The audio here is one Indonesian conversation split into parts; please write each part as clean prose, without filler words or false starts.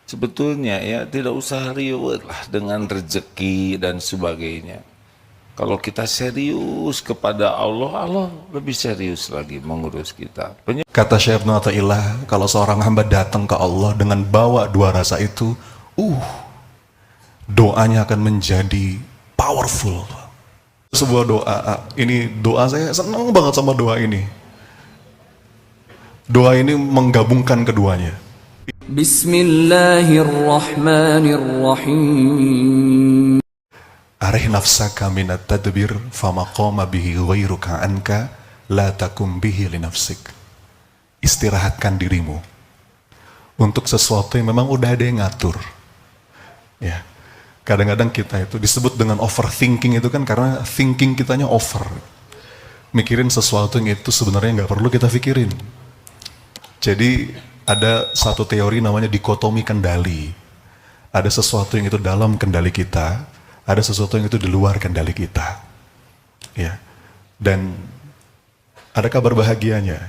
Sebetulnya ya tidak usah riwet lah dengan rezeki dan sebagainya. Kalau kita serius kepada Allah, Allah lebih serius lagi mengurus kita. Kata Syekh Ibnu Athaillah, kalau seorang hamba datang ke Allah dengan bawa dua rasa itu, doanya akan menjadi powerful. Sebuah doa, ini doa saya senang banget sama doa ini. Doa ini menggabungkan keduanya. Bismillahirrahmanirrahim. Arih nafsaka minat tadbir fama qama bihi ghairuka anka la takum bihi li nafsik. Istirahatkan dirimu untuk sesuatu yang memang udah ada yang ngatur. Ya. Kadang-kadang kita itu disebut dengan overthinking itu kan karena thinking kitanya over. Mikirin sesuatu yang itu sebenarnya nggak perlu kita pikirin. Jadi ada satu teori namanya dikotomi kendali. Ada sesuatu yang itu dalam kendali kita, ada sesuatu yang itu di luar kendali kita. Ya. Dan ada kabar bahagianya.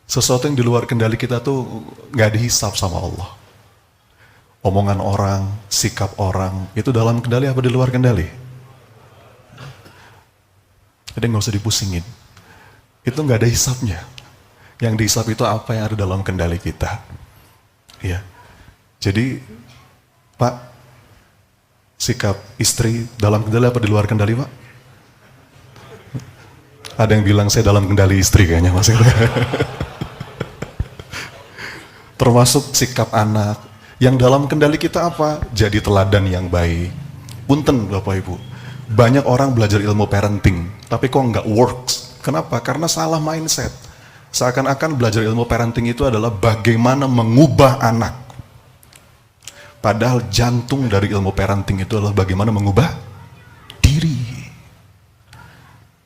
Sesuatu yang di luar kendali kita tuh nggak dihisap sama Allah. Omongan orang, sikap orang, itu dalam kendali apa di luar kendali? Jadi nggak usah dipusingin. Itu nggak ada hisapnya. Yang dihisap itu apa yang ada dalam kendali kita. Ya. Jadi, Pak, sikap istri dalam kendali apa di luar kendali, Pak? Ada yang bilang saya dalam kendali istri kayaknya, Mas. Termasuk sikap anak. Yang dalam kendali kita apa? Jadi teladan yang baik. Punten Bapak Ibu, banyak orang belajar ilmu parenting, tapi kok nggak works. Kenapa? Karena salah mindset. Seakan-akan belajar ilmu parenting itu adalah bagaimana mengubah anak. Padahal jantung dari ilmu parenting itu adalah bagaimana mengubah diri.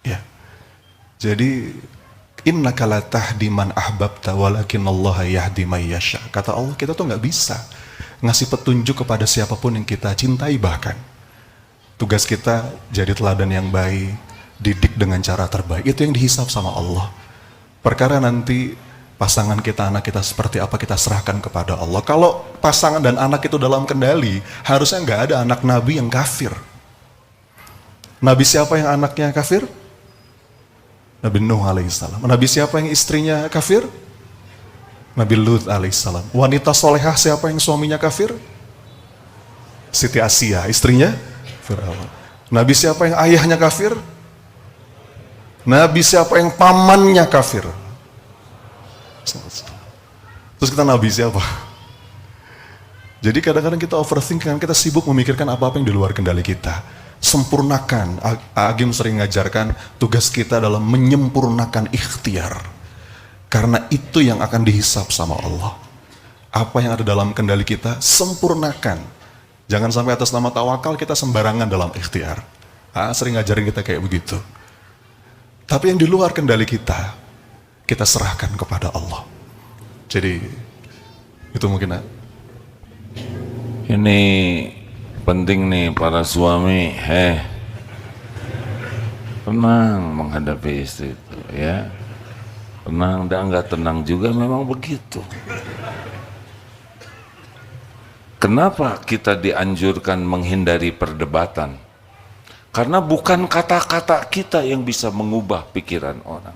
Ya. Jadi innaka la tahdi man ahbabta walakinallaha yahdi may yasha. Kata Allah, kita tuh nggak bisa ngasih petunjuk kepada siapapun yang kita cintai. Bahkan tugas kita jadi teladan yang baik, didik dengan cara terbaik. Itu yang dihisap sama Allah. Perkara nanti pasangan kita, anak kita seperti apa, kita serahkan kepada Allah. Kalau pasangan dan anak itu dalam kendali, harusnya nggak ada anak Nabi yang kafir. Nabi siapa yang anaknya kafir? Nabi Nuh alaihissalam. Nabi siapa yang istrinya kafir? Nabi Lut alaihissalam. Wanita solehah siapa yang suaminya kafir? Siti Asia, istrinya Fir'aun. Nabi siapa yang ayahnya kafir? Nabi siapa yang pamannya kafir? Terus kita Nabi siapa? Jadi kadang-kadang kita overthinking, kita sibuk memikirkan apa-apa yang di luar kendali kita. Sempurnakan. Agim sering ngajarkan tugas kita adalah menyempurnakan ikhtiar. Karena itu yang akan dihisap sama Allah. Apa yang ada dalam kendali kita, sempurnakan. Jangan sampai atas nama tawakal kita sembarangan dalam ikhtiar. Sering ngajarin kita kayak begitu. Tapi yang di luar kendali kita serahkan kepada Allah. Jadi itu mungkin. Ini penting nih para suami, tenang menghadapi istri itu ya. Tenang dan nggak tenang juga memang begitu. Kenapa kita dianjurkan menghindari perdebatan? Karena bukan kata-kata kita yang bisa mengubah pikiran orang.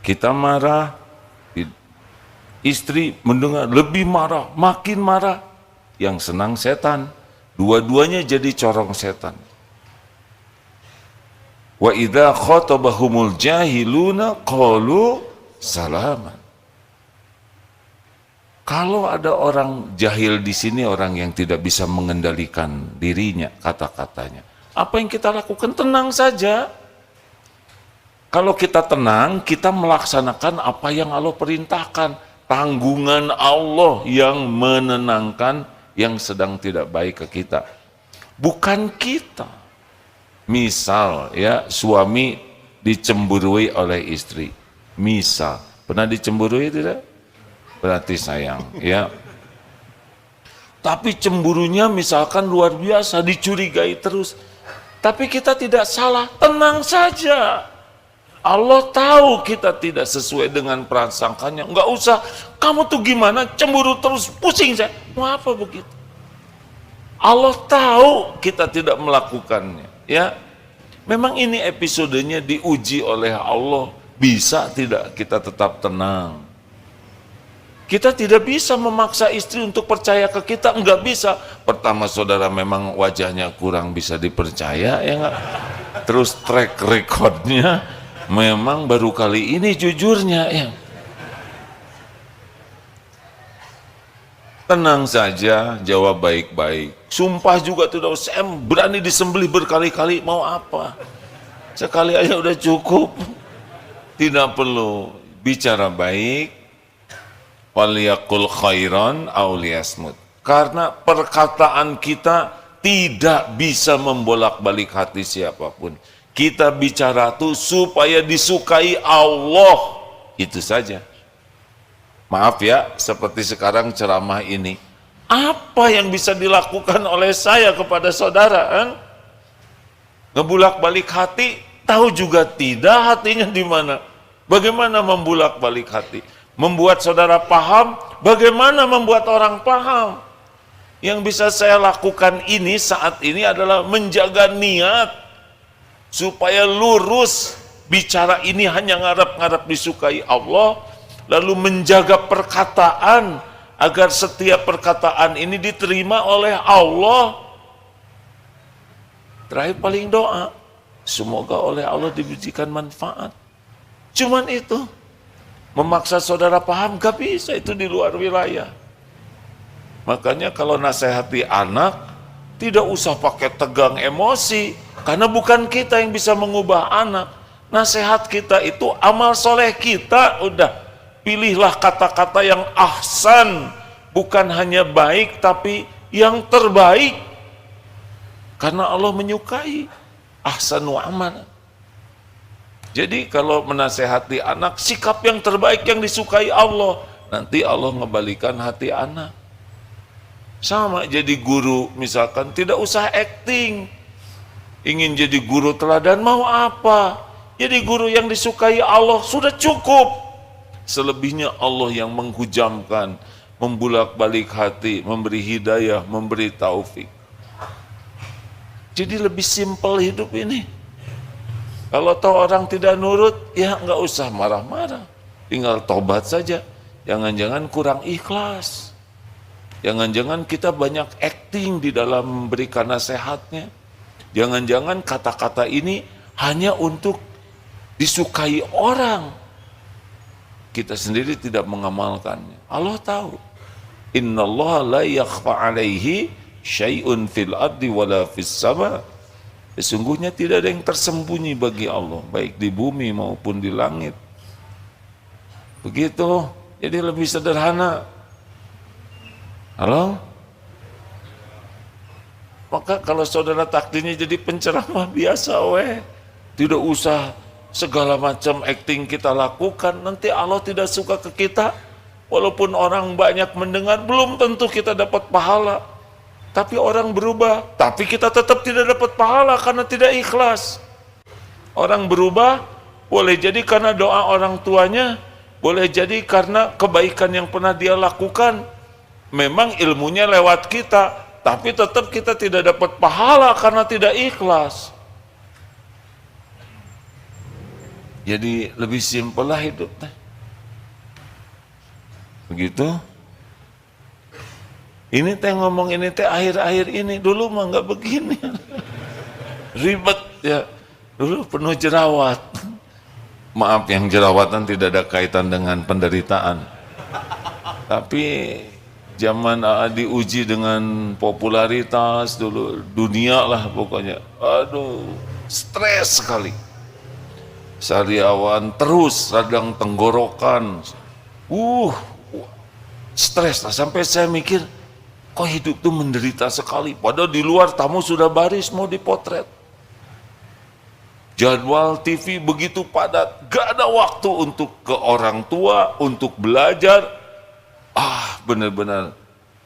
Kita marah, istri mendengar lebih marah, makin marah. Yang senang setan, dua-duanya jadi corong setan. Wa idza khatabahumul jahiluna qalu salaman. Kalau ada orang jahil di sini, orang yang tidak bisa mengendalikan dirinya, kata-katanya, apa yang kita lakukan? Tenang saja. Kalau kita tenang, kita melaksanakan apa yang Allah perintahkan. Tanggungan Allah yang menenangkan yang sedang tidak baik ke kita, bukan kita. Misal ya, suami dicemburui oleh istri. Misal, pernah dicemburui tidak? Berarti sayang ya. Tapi cemburunya misalkan luar biasa, dicurigai terus. Tapi kita tidak salah, tenang saja. Allah tahu kita tidak sesuai dengan prasangkanya. Enggak usah Kamu tuh gimana? Cemburu terus, pusing saya. Mau apa begitu? Allah tahu kita tidak melakukannya. Ya, memang ini episodenya diuji oleh Allah. Bisa tidak kita tetap tenang? Kita tidak bisa memaksa istri untuk percaya ke kita, enggak bisa. Pertama saudara memang wajahnya kurang bisa dipercaya, ya enggak? Terus track recordnya memang baru kali ini jujurnya, ya. Tenang saja, jawab baik-baik. Sumpah juga tidak usah, saya berani disembelih berkali-kali, mau apa? Sekali aja udah cukup. Tidak perlu, bicara baik. Waliyakul khairan aw liyasmut. Karena perkataan kita tidak bisa membolak-balik hati siapapun. Kita bicara tuh supaya disukai Allah. Itu saja. Maaf ya, seperti sekarang ceramah ini. Apa yang bisa dilakukan oleh saya kepada saudara? Kan? Ngebulak-balik hati, tahu juga tidak hatinya di mana. Bagaimana membulak-balik hati? Membuat saudara paham, bagaimana membuat orang paham? Yang bisa saya lakukan ini saat ini adalah menjaga niat supaya lurus, bicara ini hanya ngarep-ngarep disukai Allah, lalu menjaga perkataan agar setiap perkataan ini diterima oleh Allah. Terakhir paling doa, semoga oleh Allah diberikan manfaat. Cuman itu. Memaksa saudara paham, gak bisa, itu di luar wilayah. Makanya kalau nasihati anak, tidak usah pakai tegang emosi, karena bukan kita yang bisa mengubah anak. Nasihat kita itu amal soleh kita, udah. Pilihlah kata-kata yang ahsan, bukan hanya baik, tapi yang terbaik. Karena Allah menyukai ahsanu amal. Jadi kalau menasehati anak, sikap yang terbaik yang disukai Allah. Nanti Allah ngebalikan hati anak. Sama jadi guru, misalkan tidak usah acting. Ingin jadi guru teladan, mau apa? Jadi guru yang disukai Allah, sudah cukup. Selebihnya Allah yang menghujamkan, membulak-balik hati, memberi hidayah, memberi taufik. Jadi lebih simpel hidup ini. Kalau tahu orang tidak nurut, ya nggak usah marah-marah. Tinggal tobat saja. Jangan-jangan kurang ikhlas. Jangan-jangan kita banyak acting di dalam memberikan nasihatnya. Jangan-jangan kata-kata ini hanya untuk disukai orang. Kita sendiri tidak mengamalkannya. Allah tahu. Innallaha la yakhfa alaihi syai'un fil ardi wala fis sama. Sesungguhnya tidak ada yang tersembunyi bagi Allah, baik di bumi maupun di langit. Begitu, jadi lebih sederhana. Halo? Maka kalau saudara takdirnya jadi penceramah biasa, tidak usah segala macam acting kita lakukan, nanti Allah tidak suka ke kita. Walaupun orang banyak mendengar, belum tentu kita dapat pahala. Tapi orang berubah, tapi kita tetap tidak dapat pahala karena tidak ikhlas. Orang berubah, boleh jadi karena doa orang tuanya, boleh jadi karena kebaikan yang pernah dia lakukan. Memang ilmunya lewat kita, tapi tetap kita tidak dapat pahala karena tidak ikhlas. Jadi lebih simpel lah hidupnya. Begitu. Ini teh ngomong ini teh akhir-akhir ini, dulu mah nggak begini. Ribet ya, dulu penuh jerawat. Maaf yang jerawatan tidak ada kaitan dengan penderitaan. Tapi zaman diuji dengan popularitas dulu, dunia lah pokoknya. Aduh, stres sekali. Sariawan terus radang tenggorokan. Stres lah sampai saya mikir, kok hidup tuh menderita sekali, padahal di luar tamu sudah baris mau dipotret. Jadwal TV begitu padat, gak ada waktu untuk ke orang tua, untuk belajar. Benar-benar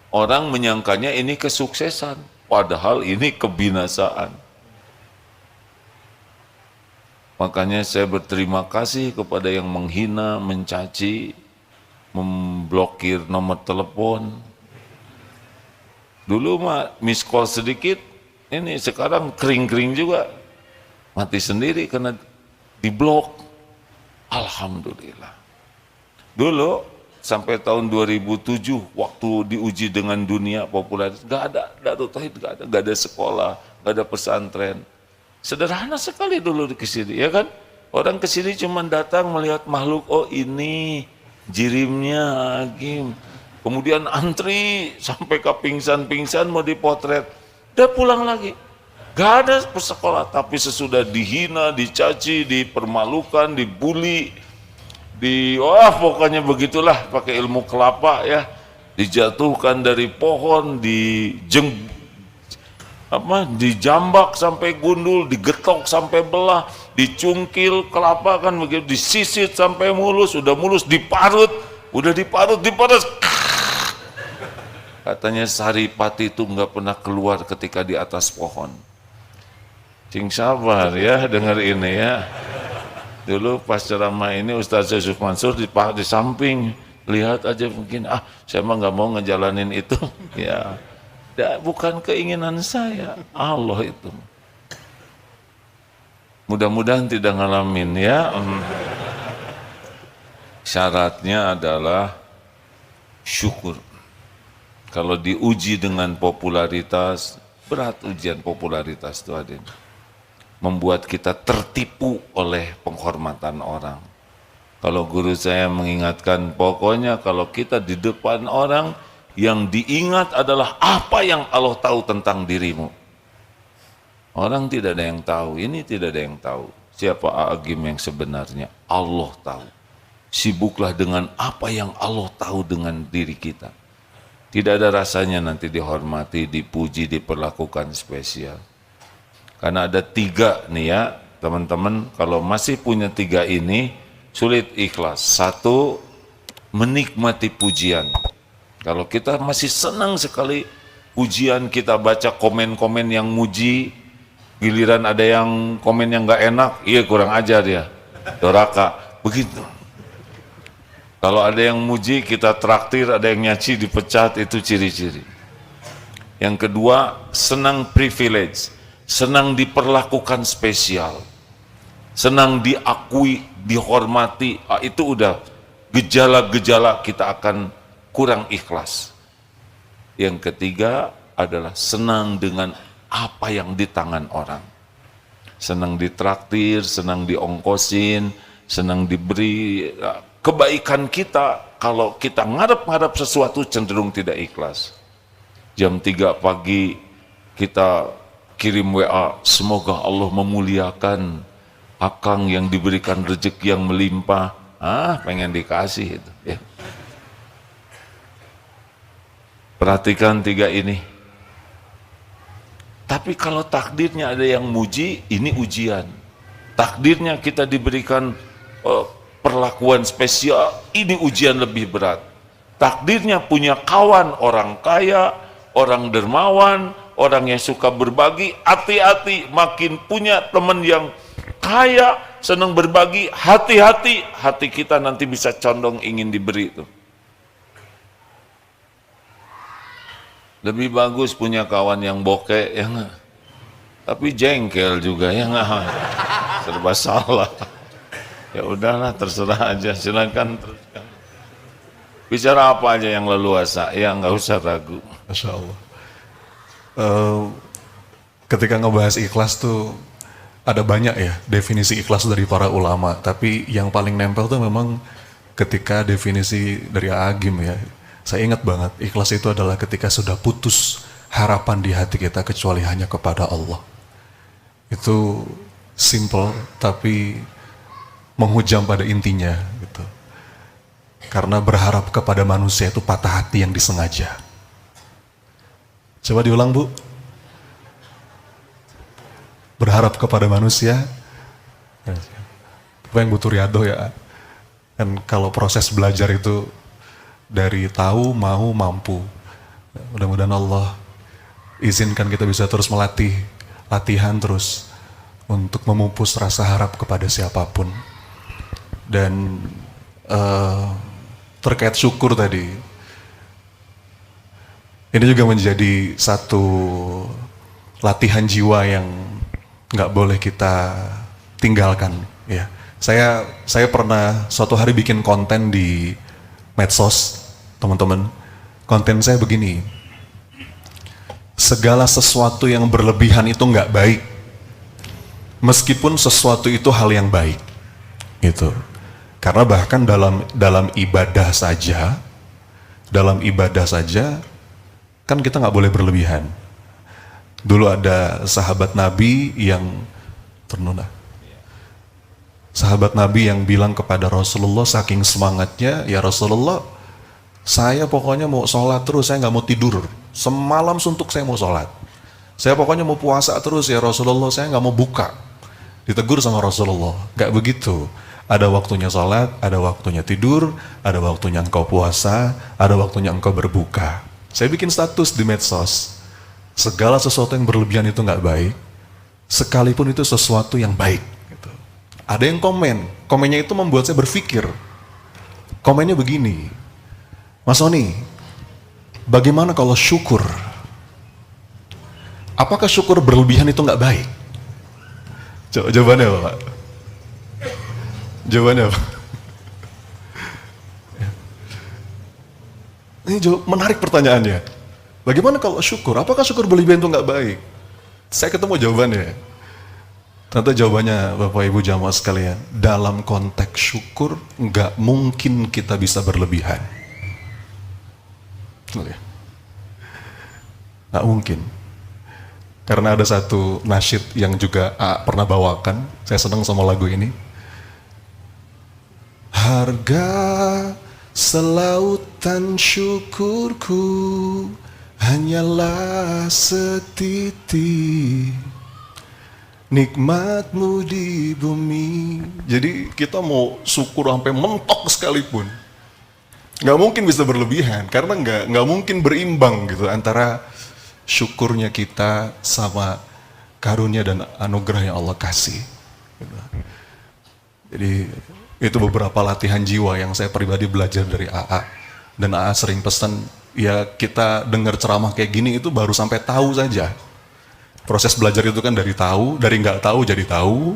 orang menyangkanya ini kesuksesan, padahal ini kebinasaan. Makanya saya berterima kasih kepada yang menghina, mencaci, memblokir nomor telepon. Dulu mah miss call sedikit, ini sekarang kering-kering juga, mati sendiri karena diblok. Alhamdulillah. Dulu sampai tahun 2007 waktu diuji dengan dunia popularitas, nggak ada Darut Tauhid, nggak ada sekolah, nggak ada pesantren. Sederhana sekali dulu ke sini, ya kan? Orang ke sini cuma datang melihat makhluk, oh ini jirimnya Agim. Kemudian antri sampai ke pingsan-pingsan mau dipotret, udah pulang lagi. Gak ada sekolah, tapi sesudah dihina, dicaci, dipermalukan, dibully, pokoknya begitulah, pakai ilmu kelapa ya, dijatuhkan dari pohon, dijambak sampai gundul, digetok sampai belah, dicungkil kelapa kan begitu, disisit sampai mulus, udah mulus diparut, katanya Saripati itu nggak pernah keluar ketika di atas pohon. Cing sabar ya dengar ini ya. Dulu pas ceramah ini Ustaz Yusuf Mansur di samping, lihat aja mungkin saya mah nggak mau ngejalanin itu ya. Bukan keinginan saya, Allah itu. Mudah-mudahan tidak ngalamin ya. Syaratnya adalah syukur. Kalau diuji dengan popularitas, berat ujian popularitas itu adin. Membuat kita tertipu oleh penghormatan orang. Kalau guru saya mengingatkan, pokoknya kalau kita di depan orang, yang diingat adalah apa yang Allah tahu tentang dirimu. Orang tidak ada yang tahu, ini tidak ada yang tahu. Siapa Agim yang sebenarnya? Allah tahu. Sibuklah dengan apa yang Allah tahu dengan diri kita. Tidak ada rasanya nanti dihormati, dipuji, diperlakukan spesial. Karena ada 3 nih ya, teman-teman, kalau masih punya 3 ini, sulit ikhlas. 1, menikmati pujian. Kalau kita masih senang sekali pujian, kita baca komen-komen yang muji, giliran ada yang komen yang nggak enak, iya kurang ajar ya, doraka, begitu. Kalau ada yang muji, kita traktir, ada yang nyaci, dipecat, itu ciri-ciri. Yang kedua, senang privilege, senang diperlakukan spesial, senang diakui, dihormati, itu udah gejala-gejala kita akan kurang ikhlas. Yang ketiga adalah senang dengan apa yang di tangan orang. Senang ditraktir, senang diongkosin, senang diberi. Kebaikan kita, kalau kita ngarep-ngarep sesuatu cenderung tidak ikhlas. Jam 3 pagi kita kirim WA, semoga Allah memuliakan akang yang diberikan rezeki yang melimpah. Pengen dikasih itu ya. Perhatikan 3 ini. Tapi kalau takdirnya ada yang muji, ini ujian. Takdirnya kita diberikan perlakuan spesial, ini ujian lebih berat. Takdirnya punya kawan orang kaya, orang dermawan, orang yang suka berbagi, hati-hati, makin punya teman yang kaya, senang berbagi, hati-hati, hati kita nanti bisa condong ingin diberi itu. Lebih bagus punya kawan yang bokeh, ya nggak? Tapi jengkel juga, ya nggak? Serba salah. Ya udahlah, terserah aja, silakan teruskan. Bicara apa aja yang leluasa, ya nggak usah ragu. Masya Allah. Ketika ngebahas ikhlas tuh ada banyak ya definisi ikhlas dari para ulama, tapi yang paling nempel tuh memang ketika definisi dari Agim ya. Saya ingat banget, ikhlas itu adalah ketika sudah putus harapan di hati kita kecuali hanya kepada Allah. Itu simple tapi menghujam pada intinya gitu. Karena berharap kepada manusia itu patah hati yang disengaja. Coba diulang, Bu. Berharap kepada manusia, apa yang butuh riado ya. Dan kalau proses belajar itu dari tahu, mau, mampu. Mudah-mudahan Allah izinkan kita bisa terus latihan terus untuk memupus rasa harap kepada siapapun. Dan terkait syukur tadi. Ini juga menjadi satu latihan jiwa yang nggak boleh kita tinggalkan. Ya, saya pernah suatu hari bikin konten di medsos, teman-teman. Konten saya begini: segala sesuatu yang berlebihan itu nggak baik, meskipun sesuatu itu hal yang baik. Gitu. Karena bahkan dalam ibadah saja, kan kita nggak boleh berlebihan. Dulu ada sahabat Nabi yang sahabat Nabi yang bilang kepada Rasulullah saking semangatnya, ya Rasulullah, saya pokoknya mau sholat terus, saya nggak mau tidur. Semalam suntuk saya mau sholat. Saya pokoknya mau puasa terus ya Rasulullah, saya nggak mau buka. Ditegur sama Rasulullah, nggak begitu. Ada waktunya sholat, ada waktunya tidur, ada waktunya engkau puasa, ada waktunya engkau berbuka. Saya bikin status di medsos, segala sesuatu yang berlebihan itu nggak baik, sekalipun itu sesuatu yang baik. Gitu. Ada yang komennya itu membuat saya berpikir. Komennya begini, Mas Oni, bagaimana kalau syukur? Apakah syukur berlebihan itu nggak baik? Jawabannya apa, Pak? Jawabannya apa? Ini menarik pertanyaannya. Bagaimana kalau syukur? Apakah syukur berlebihan itu nggak baik? Saya ketemu jawabannya. Ternyata jawabannya Bapak Ibu jamaah sekalian, dalam konteks syukur nggak mungkin kita bisa berlebihan. Nggak mungkin. Karena ada satu nasyid yang juga pernah bawakan, saya senang sama lagu ini. Harga selautan syukurku hanyalah setitik nikmatmu di bumi. Jadi kita mau syukur sampai mentok sekalipun, nggak mungkin bisa berlebihan, karena nggak mungkin berimbang gitu antara syukurnya kita sama karunia dan anugerah yang Allah kasih. Jadi itu beberapa latihan jiwa yang saya pribadi belajar dari AA. Dan AA sering pesan, ya kita dengar ceramah kayak gini itu baru sampai tahu saja. Proses belajar itu kan dari nggak tahu jadi tahu,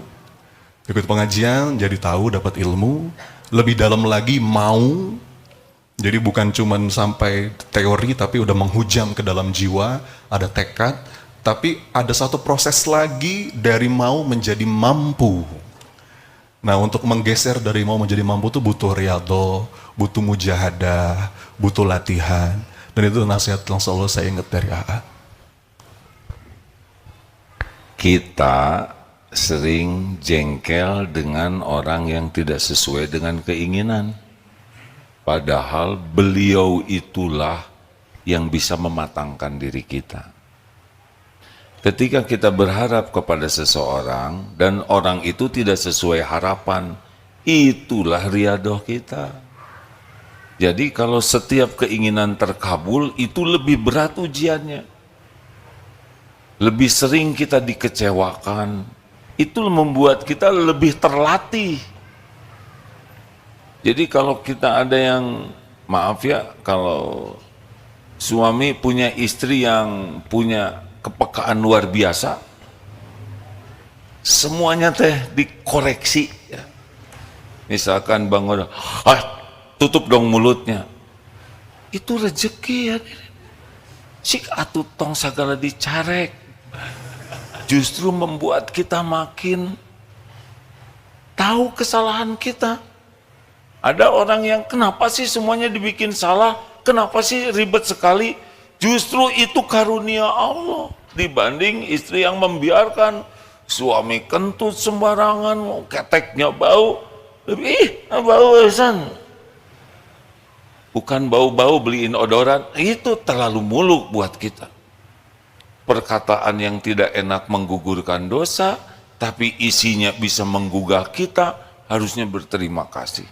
ikut pengajian jadi tahu, dapat ilmu, lebih dalam lagi mau. Jadi bukan cuman sampai teori tapi udah menghujam ke dalam jiwa, ada tekad, tapi ada satu proses lagi dari mau menjadi mampu. Nah, untuk menggeser dari mau menjadi mampu itu butuh riyadhah, butuh mujahadah, butuh latihan. Dan itu nasihat yang selalu saya ingat dari AA. Kita sering jengkel dengan orang yang tidak sesuai dengan keinginan. Padahal beliau itulah yang bisa mematangkan diri kita. Ketika kita berharap kepada seseorang dan orang itu tidak sesuai harapan, itulah riyadhah kita. Jadi kalau setiap keinginan terkabul, itu lebih berat ujiannya. Lebih sering kita dikecewakan, itu membuat kita lebih terlatih. Jadi kalau kita ada yang, maaf ya, kalau suami punya istri yang punya kepekaan luar biasa, semuanya teh dikoreksi ya. Misalkan bangun, tutup dong mulutnya, itu rezeki ya. Sik atuh tong sagala dicarek, justru membuat kita makin tahu kesalahan kita. Ada orang yang kenapa sih semuanya dibikin salah, kenapa sih ribet sekali? Justru itu karunia Allah dibanding istri yang membiarkan suami kentut sembarangan, keteknya bau, bau esan. Bukan bau-bau beliin odoran, itu terlalu muluk buat kita. Perkataan yang tidak enak menggugurkan dosa, tapi isinya bisa menggugah kita, harusnya berterima kasih.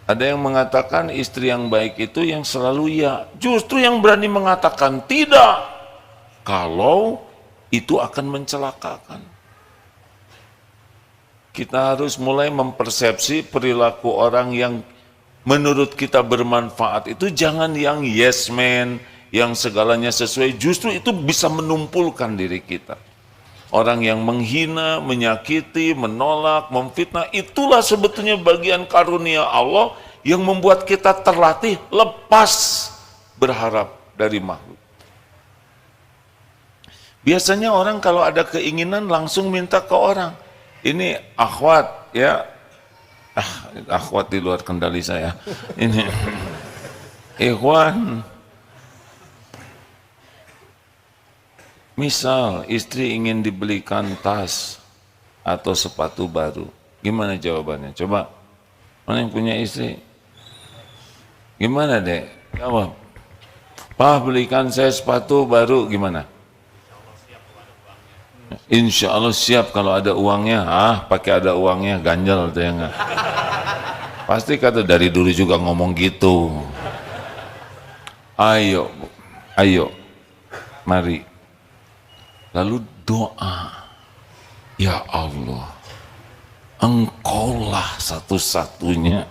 Ada yang mengatakan istri yang baik itu yang selalu ya. Justru yang berani mengatakan tidak, kalau itu akan mencelakakan. Kita harus mulai mempersepsi perilaku orang yang menurut kita bermanfaat itu jangan yang yes man, yang segalanya sesuai, justru itu bisa menumpulkan diri kita. Orang yang menghina, menyakiti, menolak, memfitnah, itulah sebetulnya bagian karunia Allah yang membuat kita terlatih lepas berharap dari makhluk. Biasanya orang kalau ada keinginan langsung minta ke orang. Ini akhwat ya, akhwat di luar kendali saya. Ini ikhwan, misal istri ingin dibelikan tas atau sepatu baru, gimana jawabannya? Coba, mana yang punya istri? Gimana dek? Jawab. Pak, belikan saya sepatu baru, gimana? Insya Allah siap kalau ada uangnya. Pakai ada uangnya, ganjal tuh ya enggak? Pasti kata dari dulu juga ngomong gitu. Ayo, ayo, mari. Lalu doa, ya Allah, Engkaulah satu-satunya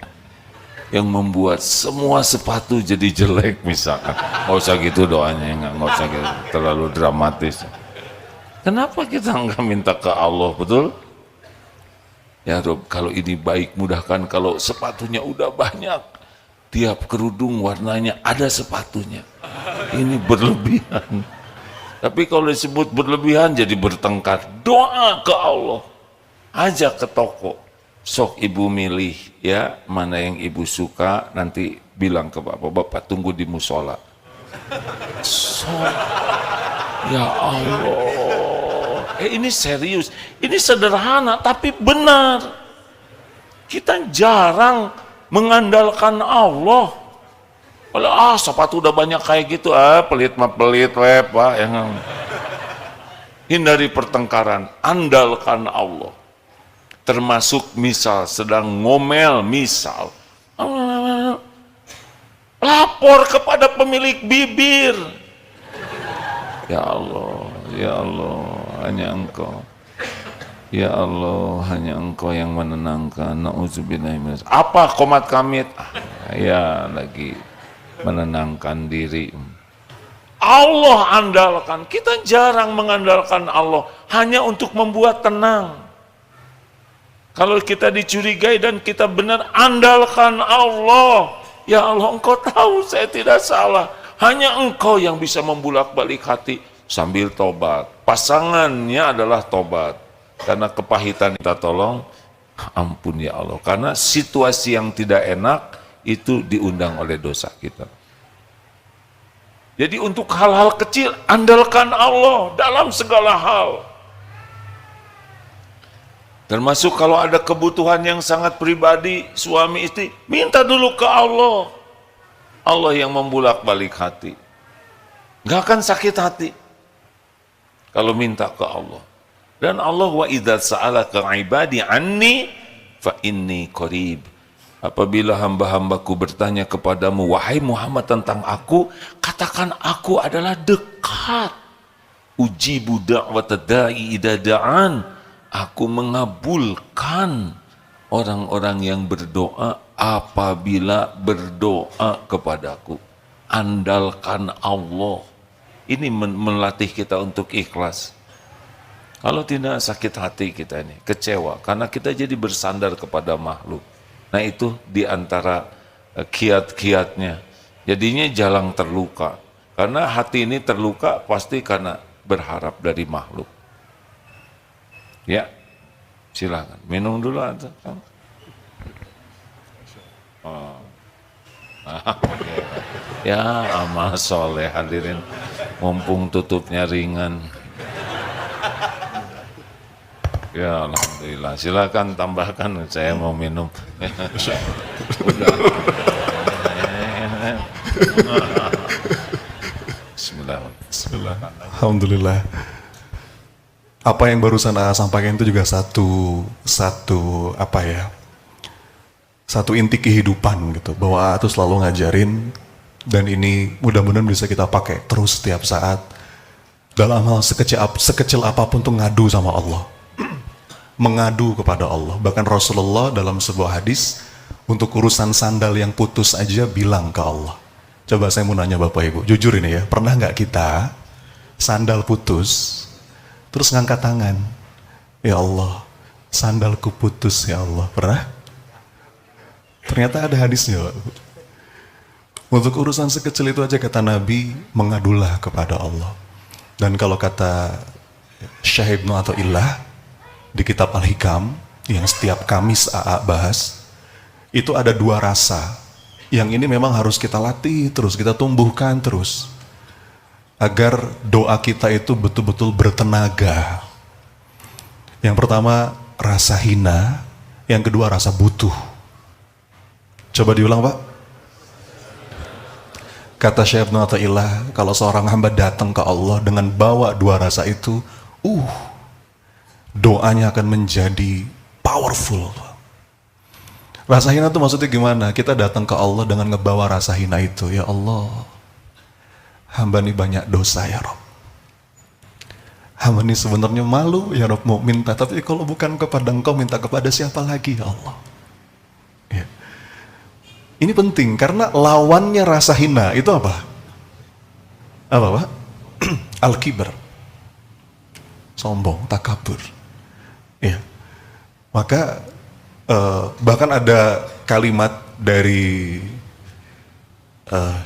yang membuat semua sepatu jadi jelek misalkan. Nggak usah gitu doanya, nggak usah gitu, terlalu dramatis. Kenapa kita nggak minta ke Allah, betul? Ya Rob, kalau ini baik mudahkan, kalau sepatunya udah banyak, tiap kerudung warnanya ada sepatunya. Ini berlebihan. Tapi kalau disebut berlebihan jadi bertengkar. Doa ke Allah, ajak ke toko. Sok ibu milih ya, mana yang ibu suka, nanti bilang ke bapak tunggu di musola. Sok, ya Allah. Ini serius, ini sederhana tapi benar. Kita jarang mengandalkan Allah. Kalau sepatu udah banyak kayak gitu, pelit mah pelit Pak. Hindari pertengkaran, andalkan Allah. Termasuk misal sedang ngomel, misal lapor kepada pemilik bibir. Ya Allah, ya Allah, hanya Engkau. Ya Allah, hanya Engkau yang menenangkan. Na'udzubillah. Apa qomat kamit? Ya lagi menenangkan diri. Allah andalkan. Kita jarang mengandalkan Allah hanya untuk membuat tenang. Kalau kita dicurigai dan kita benar, andalkan Allah. Ya Allah, Engkau tahu saya tidak salah. Hanya Engkau yang bisa membulak-balik hati sambil tobat. Pasangannya adalah tobat. Karena kepahitan kita tolong, ampun ya Allah. Karena situasi yang tidak enak itu diundang oleh dosa kita. Jadi untuk hal-hal kecil, andalkan Allah dalam segala hal. Termasuk kalau ada kebutuhan yang sangat pribadi, suami istri, minta dulu ke Allah. Allah yang membulak-balik hati. Gak akan sakit hati kalau minta ke Allah. Dan Allah, wa idza sa'alaka ibadi anni fa inni qarib. Apabila hamba-hambaku bertanya kepadamu, wahai Muhammad, tentang aku, katakan aku adalah dekat. Ujibu da'watad da'i idza da'an. Aku mengabulkan orang-orang yang berdoa apabila berdoa kepadaku. Andalkan Allah. Ini melatih kita untuk ikhlas. Kalau tidak, sakit hati kita ini, kecewa, karena kita jadi bersandar kepada makhluk. Nah itu diantara kiat-kiatnya. Jadinya jarang terluka. Karena hati ini terluka pasti karena berharap dari makhluk. Ya, silakan minum dulu atau ya, amal soleh hadirin, mumpung tutupnya ringan. Ya alhamdulillah, silakan tambahkan, saya mau minum. Bismillah. Bismillah. Alhamdulillah. Apa yang barusan saya sampaikan itu juga satu inti kehidupan gitu, bahwa itu selalu ngajarin, dan ini mudah-mudahan bisa kita pakai terus setiap saat dalam hal sekecil apapun tuh ngadu sama Allah. mengadu kepada Allah. Bahkan Rasulullah dalam sebuah hadis, untuk urusan sandal yang putus aja bilang ke Allah. Coba saya mau nanya Bapak Ibu, jujur ini ya, pernah nggak kita sandal putus, terus ngangkat tangan, ya Allah, sandalku putus ya Allah, pernah? Ternyata ada hadisnya. Untuk urusan sekecil itu aja kata Nabi, mengadulah kepada Allah. Dan kalau kata Syekh Ibnu Athaillah di kitab Al-Hikam yang setiap Kamis AA bahas, itu ada dua rasa. Yang ini memang harus kita latih terus, kita tumbuhkan terus, agar doa kita itu betul-betul bertenaga. Yang pertama rasa hina, yang kedua rasa butuh. Coba diulang Pak. Kata Syekh Ibnu Athaillah, kalau seorang hamba datang ke Allah dengan bawa dua rasa itu, doanya akan menjadi powerful. Rasa hina itu maksudnya gimana? Kita datang ke Allah dengan ngebawa rasa hina itu. Ya Allah, hamba ini banyak dosa ya Rob. Hamba ini sebenarnya malu ya Rob mau minta, tapi kalau bukan kepada Engkau minta kepada siapa lagi ya Allah. Ya. Ini penting karena lawannya rasa hina itu apa? Apa Pak? Al-kibr. Sombong, takabur. Ya. Maka bahkan ada kalimat dari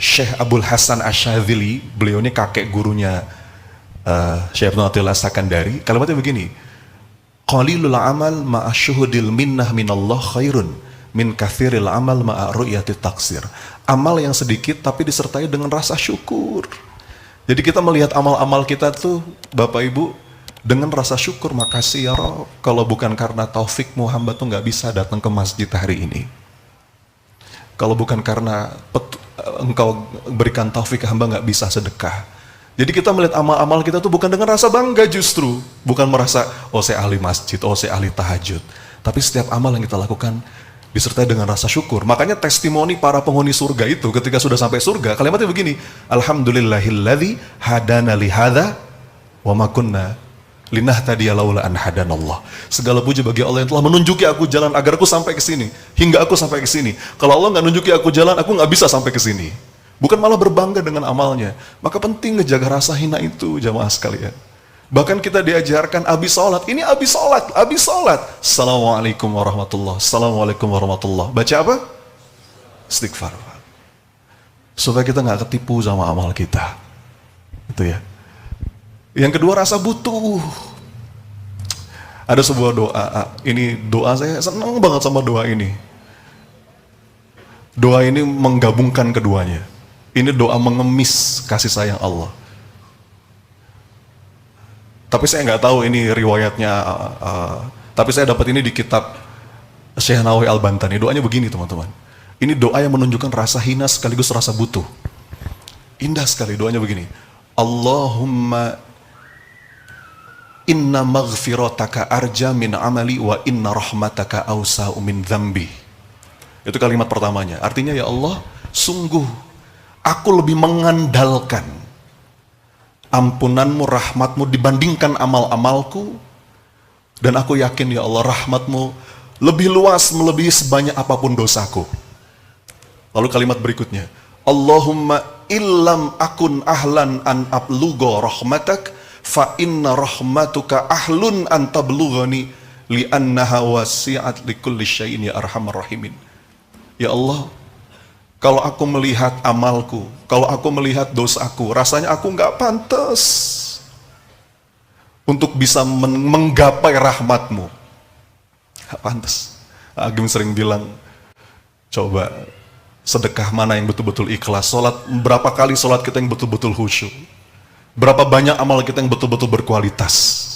Syekh Abul Hasan Asyadzili, beliau ini kakek gurunya Syekh Ibnu Athaillah Sakandari. Kalimatnya begini, qalilul amal ma'a syuhudil minnah minallah khairun min kathiril amal ma'a ru'yati taksir. Amal yang sedikit tapi disertai dengan rasa syukur. Jadi kita melihat amal-amal kita tuh Bapak Ibu dengan rasa syukur, makasih ya Rob, kalau bukan karena taufikmu hamba tuh gak bisa datang ke masjid hari ini. Kalau bukan karena Engkau berikan taufik hamba gak bisa sedekah. Jadi kita melihat amal-amal kita tuh bukan dengan rasa bangga justru, bukan merasa oh saya ahli masjid, oh saya ahli tahajud, tapi setiap amal yang kita lakukan disertai dengan rasa syukur. Makanya testimoni para penghuni surga itu ketika sudah sampai surga, kalimatnya begini, alhamdulillahilladzi hadana lihadza wa ma kunna linahtadiya laula an hadanallah. Segala puji bagi Allah yang telah menunjuki aku jalan agar aku sampai ke sini, hingga aku sampai ke sini. Kalau Allah nggak nunjuki aku jalan, aku nggak bisa sampai ke sini. Bukan malah berbangga dengan amalnya. Maka penting ngejaga rasa hina itu, jamaah sekalian. Bahkan kita diajarkan abis sholat, ini abis sholat. Assalamualaikum warahmatullah, assalamualaikum warahmatullah. Baca apa? Istighfar. Supaya kita nggak ketipu sama amal kita. Itu ya. Yang kedua rasa butuh. Ada sebuah doa, ini doa saya senang banget sama doa ini. Doa ini menggabungkan keduanya. Ini doa mengemis kasih sayang Allah. Tapi saya nggak tahu ini riwayatnya, tapi saya dapat ini di kitab Syekh Nawawi Al-Bantani. Doanya begini teman-teman. Ini doa yang menunjukkan rasa hina sekaligus rasa butuh. Indah sekali doanya begini. Allahumma inna maghfirataka arja min amali wa inna rahmataka awsa'u min dzambi. Itu kalimat pertamanya. Artinya ya Allah, sungguh aku lebih mengandalkan ampunanmu, rahmatmu dibandingkan amal-amalku. Dan aku yakin ya Allah, rahmatmu lebih luas, melebihi sebanyak apapun dosaku. Lalu kalimat berikutnya, Allahumma illam akun ahlan an ablugo rahmatak fa inna rahmatuka ahlun an tablughani li'annaha wasi'at likulli syai'in ya arhamar rahimin. Ya Allah, kalau aku melihat amalku, kalau aku melihat dosaku, rasanya aku nggak pantas untuk bisa menggapai rahmatmu. Nggak pantas. Agim sering bilang, coba sedekah mana yang betul-betul ikhlas, sholat, berapa kali sholat kita yang betul-betul khusyuk, berapa banyak amal kita yang betul-betul berkualitas.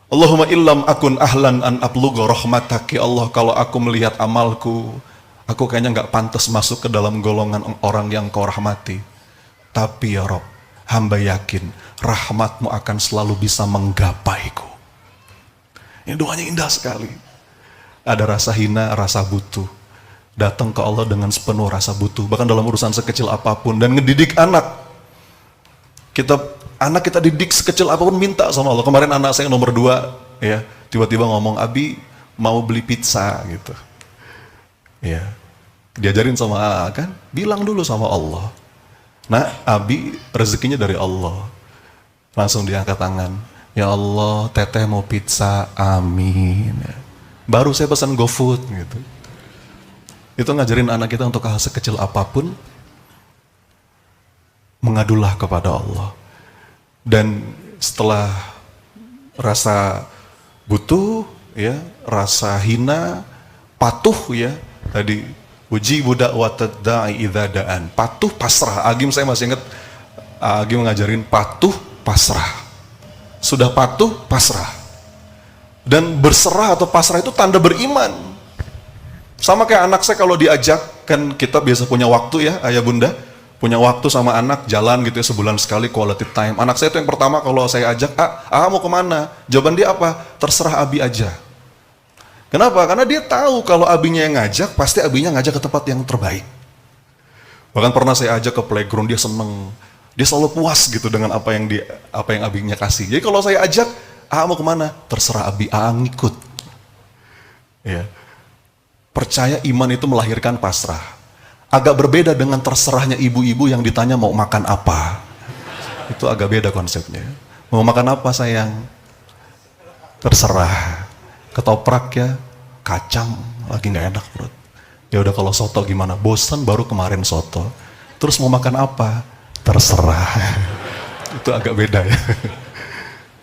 Allahumma illam akun ahlan an ablugha rahmatak. Ya Allah, kalau aku melihat amalku, aku kayaknya nggak pantas masuk ke dalam golongan orang yang kau rahmati. Tapi ya Rob, hamba yakin rahmatmu akan selalu bisa menggapaiku. Ini doanya indah sekali. Ada rasa hina, rasa butuh. Datang ke Allah dengan sepenuh rasa butuh. Bahkan dalam urusan sekecil apapun. Dan ngedidik anak. Anak kita didik sekecil apapun minta sama Allah. Kemarin anak saya nomor 2 ya tiba-tiba ngomong, Abi mau beli pizza gitu. Ya, diajarin sama AA kan, bilang dulu sama Allah. Nah, Abi rezekinya dari Allah. Langsung diangkat tangan. Ya Allah, teteh mau pizza, amin. Baru saya pesan GoFood gitu. Itu ngajarin anak kita untuk hal sekecil apapun, mengadulah kepada Allah. Dan setelah rasa butuh, ya, rasa hina, patuh, ya, tadi uji budak watadai idadaan, patuh pasrah. Agim saya masih ingat, Agim ngajarin patuh pasrah. Sudah patuh pasrah. Dan berserah atau pasrah itu tanda beriman. Sama kayak anak saya kalau diajak, kan kita biasa punya waktu ya, ayah bunda, punya waktu sama anak, jalan gitu ya, sebulan sekali quality time. Anak saya itu yang pertama kalau saya ajak, mau kemana? Jawaban dia apa? Terserah Abi aja. Kenapa? Karena dia tahu kalau abinya yang ngajak, pasti abinya ngajak ke tempat yang terbaik. Bahkan pernah saya ajak ke playground, dia seneng. Dia selalu puas gitu dengan apa yang abinya kasih. Jadi kalau saya ajak, mau kemana? Terserah Abi, ngikut. Ya. Percaya iman itu melahirkan pasrah. Agak berbeda dengan terserahnya ibu-ibu yang ditanya mau makan apa. Itu agak beda konsepnya. Mau makan apa sayang? Terserah. Ketoprak ya, kacang, lagi nggak enak perut. Ya udah kalau soto gimana? Bosan baru kemarin soto. Terus mau makan apa? Terserah. Itu agak beda ya.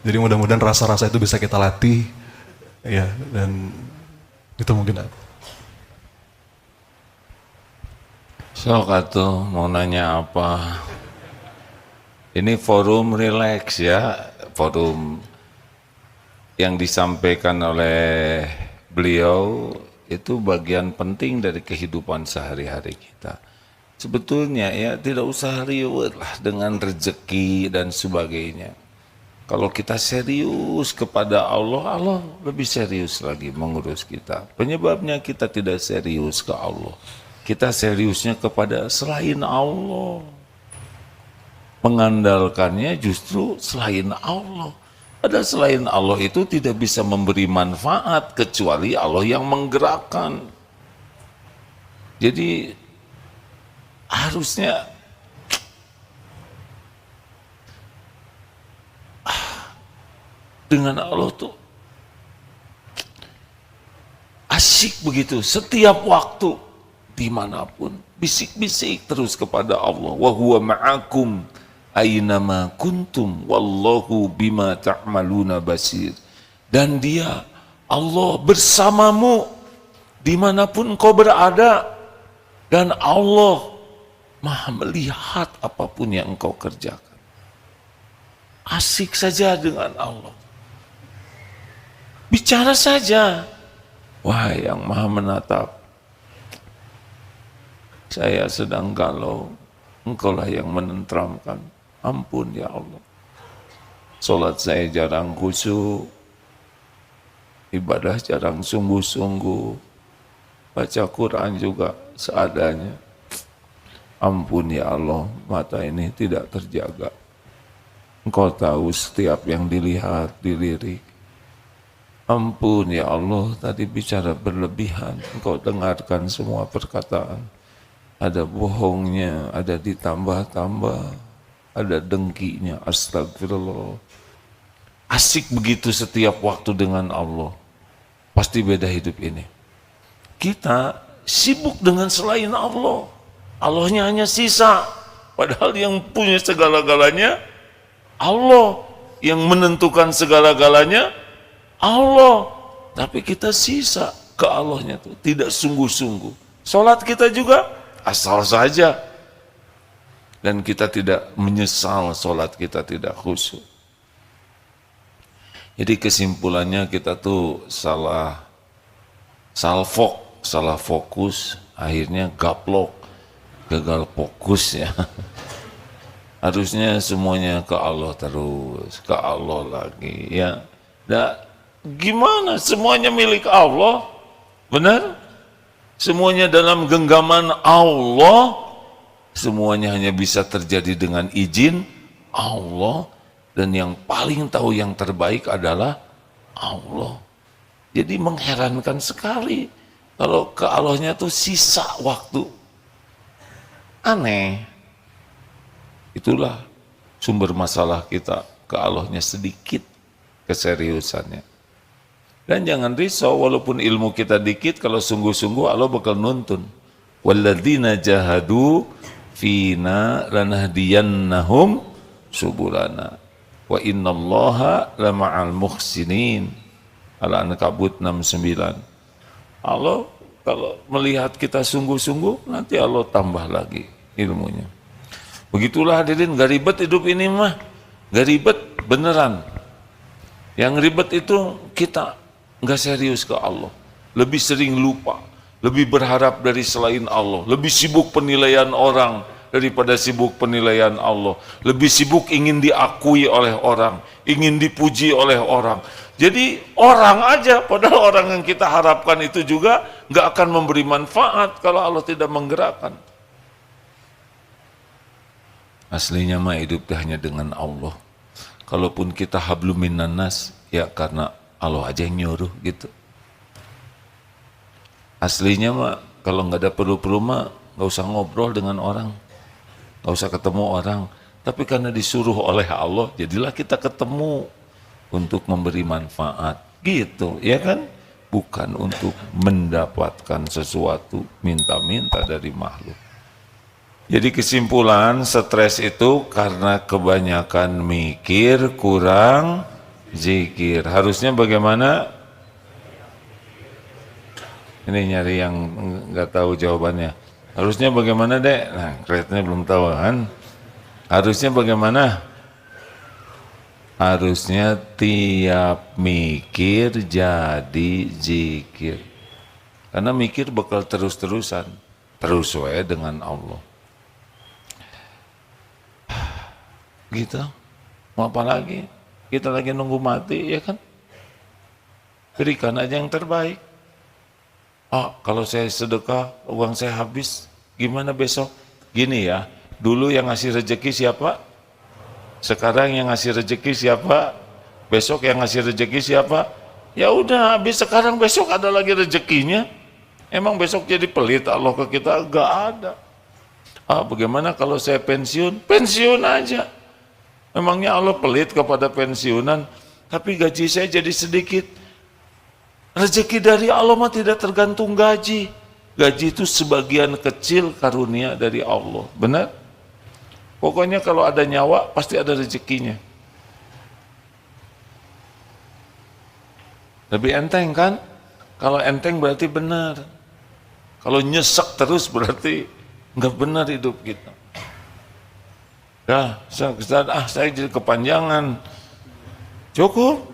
Jadi mudah-mudahan rasa-rasa itu bisa kita latih, ya, dan itu mungkin. So, Katu mau nanya apa? Ini forum relax ya, forum yang disampaikan oleh beliau itu bagian penting dari kehidupan sehari-hari kita. Sebetulnya ya tidak usah riwet lah dengan rezeki dan sebagainya. Kalau kita serius kepada Allah, Allah lebih serius lagi mengurus kita. Penyebabnya kita tidak serius ke Allah. Kita seriusnya kepada selain Allah. Mengandalkannya justru selain Allah. Padahal selain Allah itu tidak bisa memberi manfaat kecuali Allah yang menggerakkan. Jadi harusnya dengan Allah tuh asyik begitu. Setiap waktu dimanapun bisik-bisik terus kepada Allah. Wa huwa ma'akum aynama kuntum wallahu bima ta'maluna basir. Dan dia Allah bersamamu dimanapun kau berada, dan Allah Maha melihat apapun yang engkau kerjakan. Asik saja dengan Allah. Bicara saja. Wahai yang Maha menatap, saya sedang galau, engkaulah yang menenteramkan. Ampun ya Allah. Salat saya jarang khusyuk, ibadah jarang sungguh-sungguh, baca Quran juga seadanya. Ampun ya Allah, mata ini tidak terjaga. Engkau tahu setiap yang dilihat, dilirik. Ampun ya Allah, tadi bicara berlebihan. Engkau dengarkan semua perkataan. Ada bohongnya, ada ditambah-tambah, ada dengkinya. Astagfirullah. Asik begitu setiap waktu dengan Allah. Pasti beda hidup ini. Kita sibuk dengan selain Allah. Allahnya hanya sisa. Padahal yang punya segala-galanya Allah. Yang menentukan segala-galanya Allah. Tapi kita sisa ke Allahnya tuh. Tidak sungguh-sungguh. Salat kita juga asal saja. Dan kita tidak menyesal salat kita tidak khusyuk. Jadi kesimpulannya kita tuh salah fokus, akhirnya gaplok, gagal fokus ya. Harusnya semuanya ke Allah terus, ke Allah lagi ya. Nah, gimana semuanya milik Allah? Benar? Semuanya dalam genggaman Allah. Semuanya hanya bisa terjadi dengan izin Allah, dan yang paling tahu yang terbaik adalah Allah. Jadi mengherankan sekali kalau ke Allahnya tuh sisa waktu. Aneh. Itulah sumber masalah kita, ke Allahnya sedikit keseriusannya. Dan jangan risau, walaupun ilmu kita dikit, kalau sungguh-sungguh Allah bakal nuntun. Walladzina jahadu fina lanahdiyannahum subulana wa innallaha lama'al muhsinin. Al-Ankabut 69. Allah kalau melihat kita sungguh-sungguh, nanti Allah tambah lagi ilmunya. Begitulah hadirin, gak ribet hidup ini mah. Gak ribet beneran. Yang ribet itu kita gak serius ke Allah. Lebih sering lupa, lebih berharap dari selain Allah, lebih sibuk penilaian orang daripada sibuk penilaian Allah, lebih sibuk ingin diakui oleh orang, ingin dipuji oleh orang. Jadi orang aja, padahal orang yang kita harapkan itu juga nggak akan memberi manfaat kalau Allah tidak menggerakkan. Aslinya mah hidup hanya dengan Allah. Kalaupun kita hablum minan nas, ya karena Allah aja yang nyuruh gitu. Aslinya mah kalau nggak ada perlu-perlu mah nggak usah ngobrol dengan orang, nggak usah ketemu orang. Tapi karena disuruh oleh Allah, jadilah kita ketemu untuk memberi manfaat, gitu, ya kan? Bukan untuk mendapatkan sesuatu, minta-minta dari makhluk. Jadi kesimpulan, stres itu karena kebanyakan mikir, kurang zikir. Harusnya bagaimana? Ini nyari yang nggak tahu jawabannya. Harusnya bagaimana, Dek? Nah, kreatifnya belum tahu kan? Harusnya bagaimana? Harusnya tiap mikir jadi zikir. Karena mikir bakal terus-terusan. Terus wae dengan Allah. Gitu. Mau apa lagi? Kita lagi nunggu mati, ya kan? Berikan aja yang terbaik. Oh, kalau saya sedekah, uang saya habis, gimana besok? Gini ya, dulu yang ngasih rezeki siapa? Sekarang yang ngasih rezeki siapa? Besok yang ngasih rezeki siapa? Ya udah, habis sekarang, besok ada lagi rezekinya. Emang besok jadi pelit Allah ke kita? Gak ada. Ah, bagaimana kalau saya pensiun? Pensiun aja. Memangnya Allah pelit kepada pensiunan? Tapi gaji saya jadi sedikit. Rezeki dari Allah mah tidak tergantung gaji. Gaji itu sebagian kecil karunia dari Allah. Benar? Pokoknya kalau ada nyawa pasti ada rezekinya. Lebih enteng kan? Kalau enteng berarti benar. Kalau nyesek terus berarti nggak benar hidup kita. Ya, saya jadi kepanjangan. Cukup.